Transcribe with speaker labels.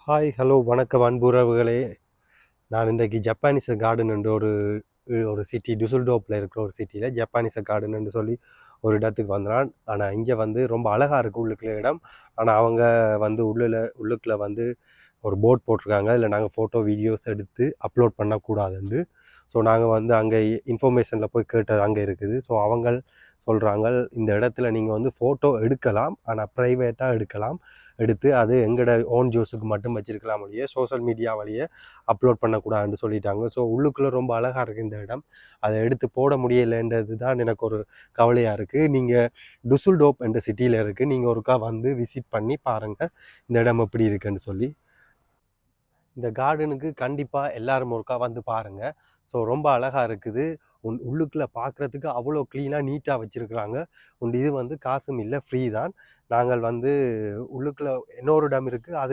Speaker 1: Hi, hello, வணக்கம் அன்புறவுகளே. நான் இன்றைக்கு ஜப்பானீஸ் கார்டன் என்ற ஒரு ஒரு சிட்டி டுசுல்டோப்பில் இருக்கிற ஒரு சிட்டியில் ஜப்பானீஸ் கார்டன் என்று சொல்லி ஒரு இடத்துக்கு வந்தான். ஆனால் இங்கே வந்து ரொம்ப அழகாக இருக்குது உள்ளுக்குள்ள இடம். ஆனால் அவங்க வந்து உள்ளுக்குள்ளே வந்து ஒரு போர்ட் போட்டிருக்காங்க, இல்லை நாங்கள் ஃபோட்டோ வீடியோஸ் எடுத்து அப்லோட் பண்ணக்கூடாதுண்டு. ஸோ நாங்கள் வந்து அங்கே இன்ஃபர்மேஷனில் போய் கேட்டது அங்கே இருக்குது. ஸோ அவங்க சொல்கிறாங்க, இந்த இடத்துல நீங்கள் வந்து ஃபோட்டோ எடுக்கலாம், ஆனால் ப்ரைவேட்டாக எடுக்கலாம். எடுத்து அது எங்களோட ஓன் ஜூஸுக்கு மட்டும் வச்சிருக்கலாம் வழியே சோஷியல் மீடியா வழியே அப்லோட் பண்ணக்கூடாதுன்னு சொல்லிட்டாங்க. ஸோ உள்ளுக்குள்ளே ரொம்ப அழகாக இருக்குது இந்த இடம். அதை எடுத்து போட முடியலைன்றது தான் எனக்கு ஒரு கவலையாக இருக்குது. நீங்கள் டுசுல்டோப் என்ற சிட்டியில் இருக்குது, நீங்கள் ஒருக்கா வந்து விசிட் பண்ணி பாருங்கள் இந்த இடம் எப்படி இருக்குன்னு சொல்லி. இந்த கார்டனுக்கு கண்டிப்பாக எல்லாரும் ஒருக்கா வந்து பாருங்கள். ஸோ ரொம்ப அழகாக இருக்குது. உள்ளுக்குள்ளே பார்க்குறதுக்கு அவ்வளோ க்ளீனாக நீட்டாக வச்சுருக்குறாங்க. இது வந்து காசும் இல்லை, ஃப்ரீ தான். நாங்கள் வந்து உள்ளுக்குள்ளே இன்னொரு இடம் இருக்குது, அதுக்கு